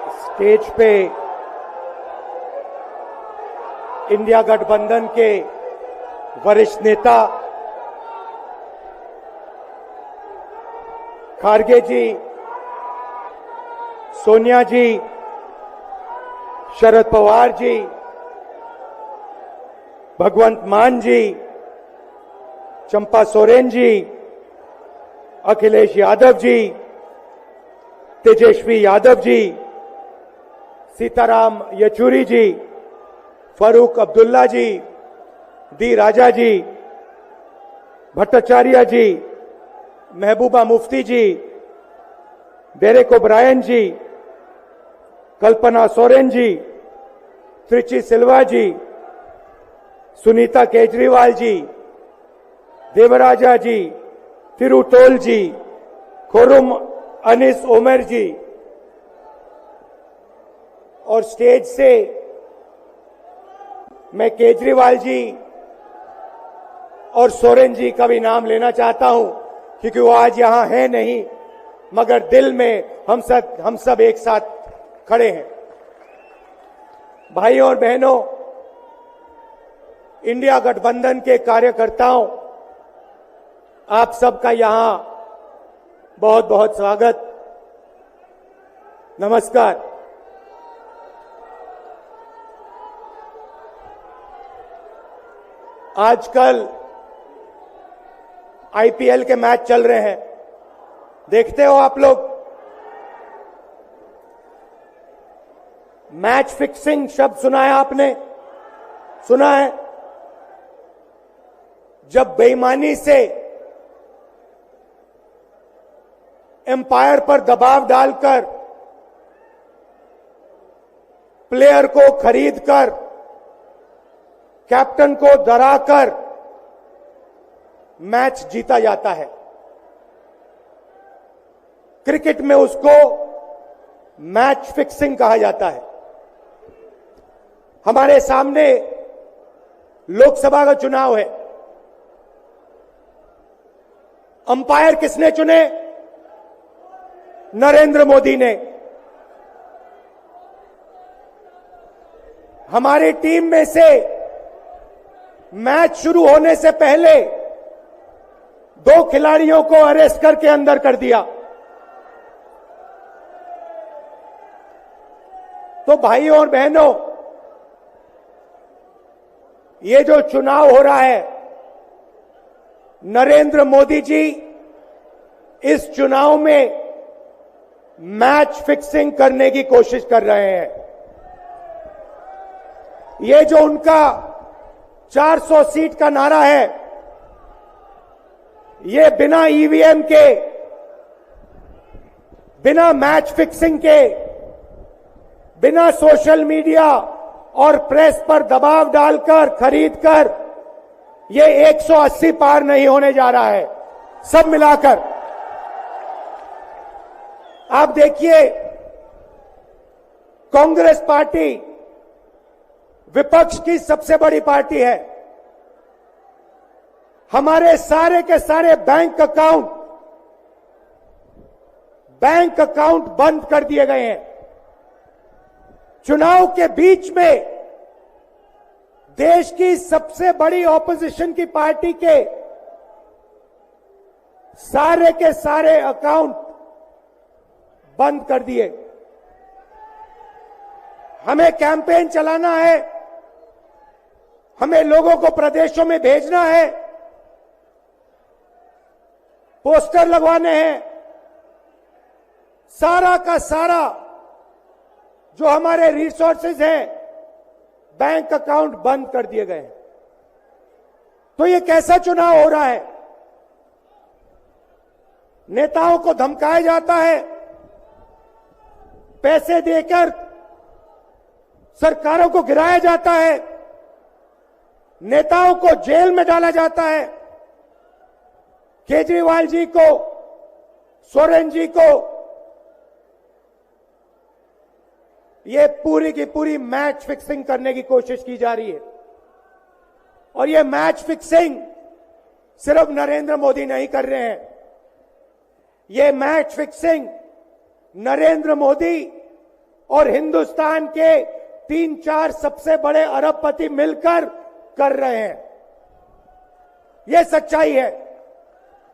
Stage पे India गठबंधन के वरिष्ठ नेता खारगे जी, सोनिया जी, शरद पवार जी, भगवंत मान जी, चंपा सोरेन जी, अखिलेश यादव जी, तेजस्वी यादव जी, सीताराम येचुरी जी, फारूक अब्दुल्ला जी, डी राजा जी, भट्टाचार्य जी, महबूबा मुफ्ती जी, डेरेक ओब्रायन जी, कल्पना सोरेन जी, त्रिची सिल्वा जी, सुनीता केजरीवाल जी, देवराजा जी, तिरुतोल जी, खुरुम अनीस उमर जी, और स्टेज से मैं केजरीवाल जी और सोरेन जी का भी नाम लेना चाहता हूं, क्योंकि वो आज यहां है नहीं, मगर दिल में हम सब एक साथ खड़े हैं। भाइयों और बहनों, इंडिया गठबंधन के कार्यकर्ताओं, आप सबका यहां बहुत बहुत स्वागत, नमस्कार। आजकल आईपीएल के मैच चल रहे हैं, देखते हो आप लोग। मैच फिक्सिंग शब्द सुना है आपने? सुना है? जब बेईमानी से एम्पायर पर दबाव डालकर प्लेयर को खरीदकर कैप्टन को डराकर मैच जीता जाता है। क्रिकेट में उसको मैच फिक्सिंग कहा जाता है। हमारे सामने लोकसभा का चुनाव है। अंपायर किसने चुने? नरेंद्र मोदी ने। हमारी टीम में से मैच शुरू होने से पहले 2 खिलाड़ियों को अरेस्ट करके अंदर कर दिया। तो भाइयों और बहनों, ये जो चुनाव हो रहा है, नरेंद्र मोदी जी इस चुनाव में मैच फिक्सिंग करने की कोशिश कर रहे हैं। ये जो उनका 400 सीट का नारा है, ये बिना ईवीएम के, बिना मैच फिक्सिंग के, बिना सोशल मीडिया और प्रेस पर दबाव डालकर खरीदकर, ये 180 पार नहीं होने जा रहा है। सब मिलाकर आप देखिए, कांग्रेस पार्टी विपक्ष की सबसे बड़ी पार्टी है। हमारे सारे के सारे बैंक अकाउंट बंद कर दिए गए हैं। चुनाव के बीच में देश की सबसे बड़ी ऑपोजिशन की पार्टी के सारे अकाउंट बंद कर दिए। हमें कैंपेन चलाना है, हमें लोगों को प्रदेशों में भेजना है, पोस्टर लगवाने हैं। सारा का सारा जो हमारे रिसोर्सेज हैं, बैंक अकाउंट बंद कर दिए गए हैं। तो ये कैसा चुनाव हो रहा है? नेताओं को धमकाया जाता है, पैसे देकर सरकारों को गिराया जाता है, नेताओं को जेल में डाला जाता है। केजरीवाल जी को, सोरेन जी को ये पूरी की पूरी मैच फिक्सिंग करने की कोशिश की जा रही है। और ये मैच फिक्सिंग सिर्फ नरेंद्र मोदी नहीं कर रहे हैं। ये मैच फिक्सिंग नरेंद्र मोदी और हिंदुस्तान के 3-4 सबसे बड़े अरबपति मिलकर कर रहे हैं। यह सच्चाई है।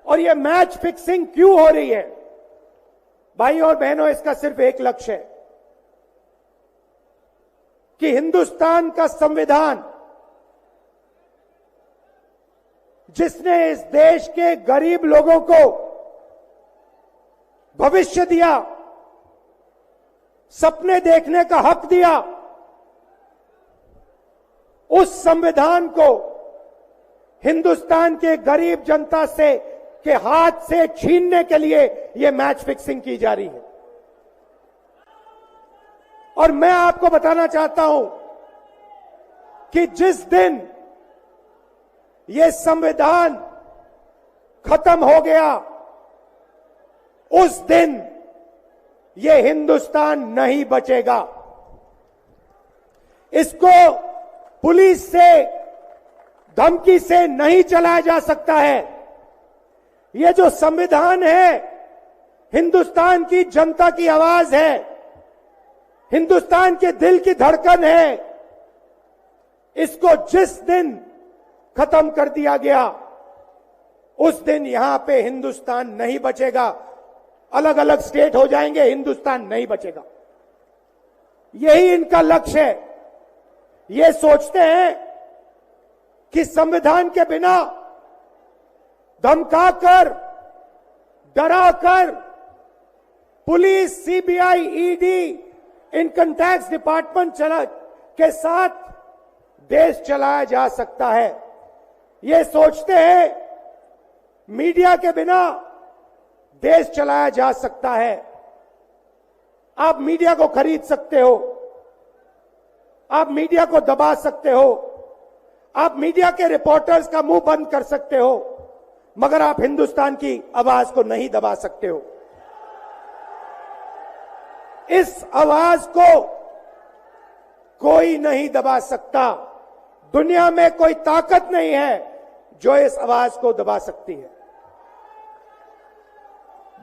और यह मैच फिक्सिंग क्यों हो रही है? भाइयों और बहनों, इसका सिर्फ एक लक्ष्य है कि हिंदुस्तान का संविधान, जिसने इस देश के गरीब लोगों को भविष्य दिया, सपने देखने का हक दिया, उस संविधान को हिंदुस्तान के गरीब जनता से के हाथ से छीनने के लिए यह मैच फिक्सिंग की जा रही है। और मैं आपको बताना चाहता हूं कि जिस दिन यह संविधान खत्म हो गया, उस दिन यह हिंदुस्तान नहीं बचेगा। इसको पुलिस से, धमकी से नहीं चलाया जा सकता है। यह जो संविधान है, हिंदुस्तान की जनता की आवाज है, हिंदुस्तान के दिल की धड़कन है। इसको जिस दिन खत्म कर दिया गया, उस दिन यहां पे हिंदुस्तान नहीं बचेगा। अलग अलग स्टेट हो जाएंगे, हिंदुस्तान नहीं बचेगा। यही इनका लक्ष्य है। ये सोचते हैं कि संविधान के बिना धमकाकर, डराकर police, CBI, ED, income tax department के साथ देश चलाया जा सकता है। ये सोचते हैं मीडिया के बिना देश चलाया जा सकता है। आप मीडिया को खरीद सकते हो, आप मीडिया को दबा सकते हो, आप मीडिया के रिपोर्टर्स का मुंह बंद कर सकते हो, मगर आप हिंदुस्तान की आवाज को नहीं दबा सकते हो। इस आवाज को कोई नहीं दबा सकता। दुनिया में कोई ताकत नहीं है जो इस आवाज को दबा सकती है।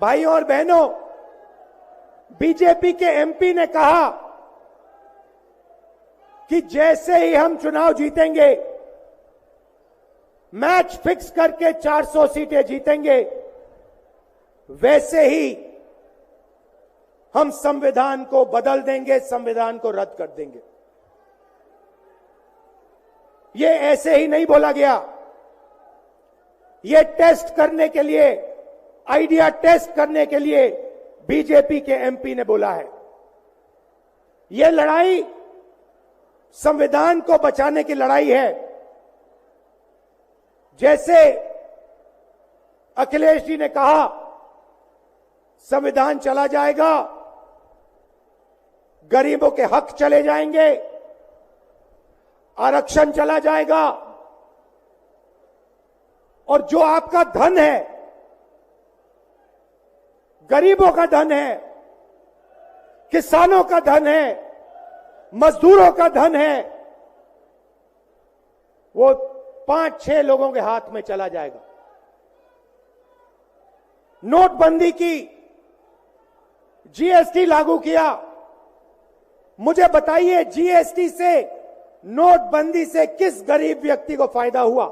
भाइयों और बहनों, बीजेपी के एमपी ने कहा कि जैसे ही हम चुनाव जीतेंगे, मैच फिक्स करके 400 सीटें जीतेंगे, वैसे ही हम संविधान को बदल देंगे, संविधान को रद्द कर देंगे। ये ऐसे ही नहीं बोला गया। ये टेस्ट करने के लिए, आइडिया टेस्ट करने के लिए बीजेपी के एमपी ने बोला है। ये लड़ाई संविधान को बचाने की लड़ाई है। जैसे अखिलेश जी ने कहा, संविधान चला जाएगा, गरीबों के हक चले जाएंगे, आरक्षण चला जाएगा, और जो आपका धन है, गरीबों का धन है, किसानों का धन है, मजदूरों का धन है, वो 5-6 लोगों के हाथ में चला जाएगा। नोटबंदी की, जीएसटी लागू किया। मुझे बताइए, जीएसटी से, नोटबंदी से किस गरीब व्यक्ति को फायदा हुआ?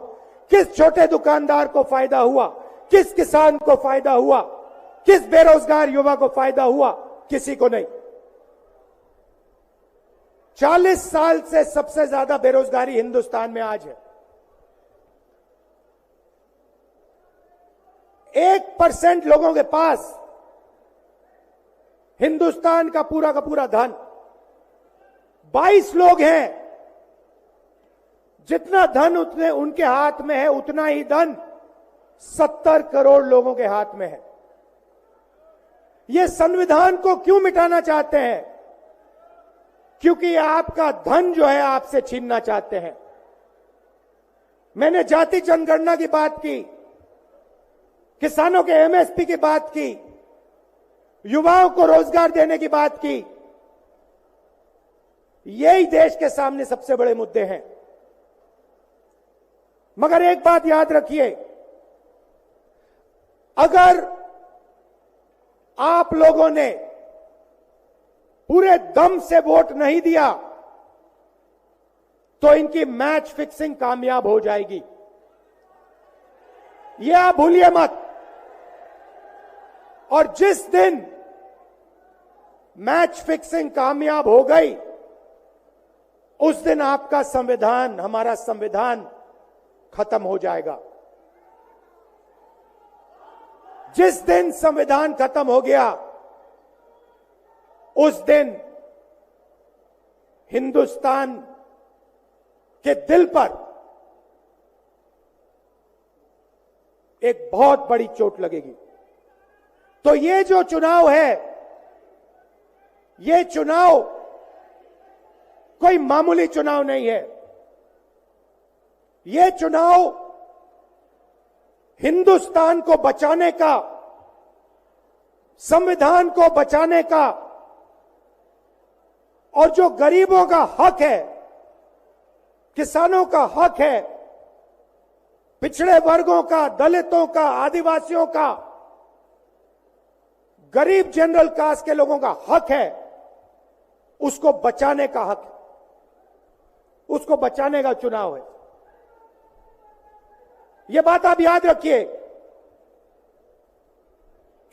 किस छोटे दुकानदार को फायदा हुआ? किस किसान को फायदा हुआ? किस बेरोजगार युवा को फायदा हुआ? किसी को नहीं। 40 साल से सबसे ज्यादा बेरोजगारी हिंदुस्तान में आज है। 1% लोगों के पास हिंदुस्तान का पूरा धन, 22 लोग हैं। जितना धन उतने उनके हाथ में है, उतना ही धन 70 करोड़ लोगों के हाथ में है। ये संविधान को क्यों मिटाना चाहते हैं? क्योंकि आपका धन जो है आपसे छीनना चाहते हैं। मैंने जाति जनगणना की बात की, किसानों के एमएसपी की बात की, युवाओं को रोजगार देने की बात की। यही देश के सामने सबसे बड़े मुद्दे हैं। मगर एक बात याद रखिए, अगर आप लोगों ने पूरे दम से वोट नहीं दिया तो इनकी मैच फिक्सिंग कामयाब हो जाएगी। यह आप भूलिए मत। और जिस दिन मैच फिक्सिंग कामयाब हो गई, उस दिन आपका संविधान, हमारा संविधान खत्म हो जाएगा। जिस दिन संविधान खत्म हो गया, उस दिन हिंदुस्तान के दिल पर एक बहुत बड़ी चोट लगेगी। तो ये जो चुनाव है, ये चुनाव कोई मामूली चुनाव नहीं है। ये चुनाव हिंदुस्तान को बचाने का, संविधान को बचाने का, और जो गरीबों का हक है, किसानों का हक है, पिछड़े वर्गों का, दलितों का, आदिवासियों का, गरीब जनरल कास्ट के लोगों का हक है, उसको बचाने का हक है, उसको बचाने का चुनाव है। यह बात आप याद रखिए,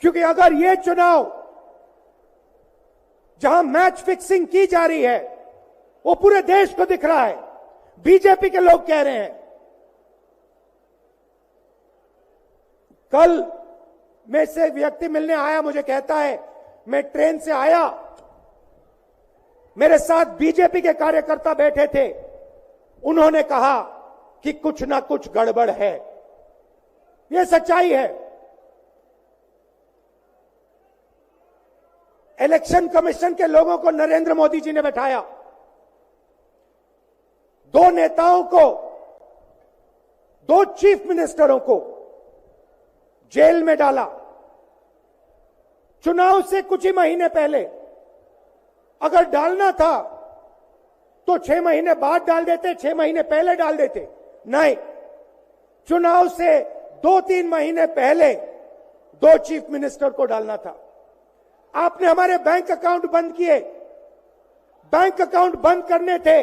क्योंकि अगर यह चुनाव जहां मैच फिक्सिंग की जा रही है, वो पूरे देश को दिख रहा है, बीजेपी के लोग कह रहे हैं। कल में से व्यक्ति मिलने आया, मुझे कहता है मैं ट्रेन से आया, मेरे साथ बीजेपी के कार्यकर्ता बैठे थे, उन्होंने कहा कि कुछ ना कुछ गड़बड़ है। यह सच्चाई है। इलेक्शन कमीशन के लोगों को नरेंद्र मोदी जी ने बैठाया, दो नेताओं को, दो चीफ मिनिस्टरों को जेल में डाला। चुनाव से कुछ ही महीने पहले अगर डालना था तो 6 महीने बाद डाल देते, 6 महीने पहले डाल देते। नहीं, चुनाव से 2-3 महीने पहले 2 चीफ मिनिस्टर को डालना था। आपने हमारे बैंक अकाउंट बंद किए। बैंक अकाउंट बंद करने थे,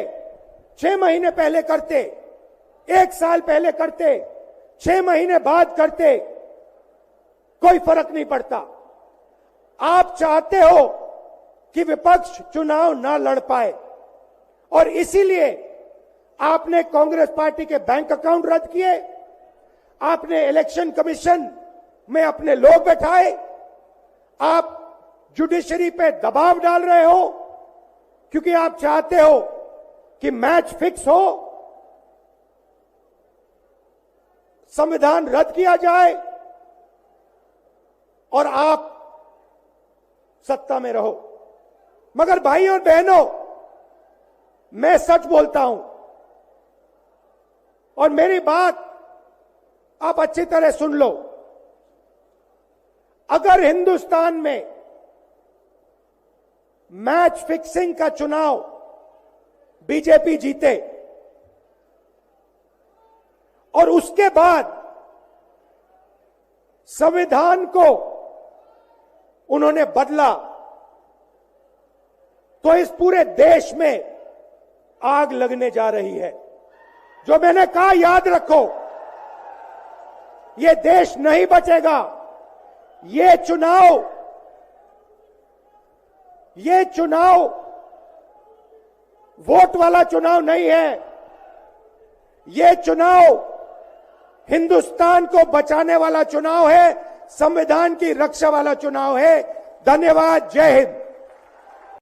6 महीने पहले करते, 1 साल पहले करते, 6 महीने बाद करते, कोई फर्क नहीं पड़ता। आप चाहते हो कि विपक्ष चुनाव ना लड़ पाए, और इसीलिए आपने कांग्रेस पार्टी के बैंक अकाउंट रद्द किए, आपने इलेक्शन कमीशन में अपने लोग बैठाए, आप जुडिशरी पे दबाव डाल रहे हो, क्योंकि आप चाहते हो कि मैच फिक्स हो, संविधान रद्द किया जाए और आप सत्ता में रहो। मगर भाइयों और बहनों, मैं सच बोलता हूं, और मेरी बात आप अच्छी तरह सुन लो। अगर हिंदुस्तान में मैच फिक्सिंग का चुनाव बीजेपी जीते और उसके बाद संविधान को उन्होंने बदला, तो इस पूरे देश में आग लगने जा रही है। जो मैंने कहा, याद रखो, यह देश नहीं बचेगा। ये चुनाव वोट वाला चुनाव नहीं है। ये चुनाव हिंदुस्तान को बचाने वाला चुनाव है, संविधान की रक्षा वाला चुनाव है। धन्यवाद। जय हिंद।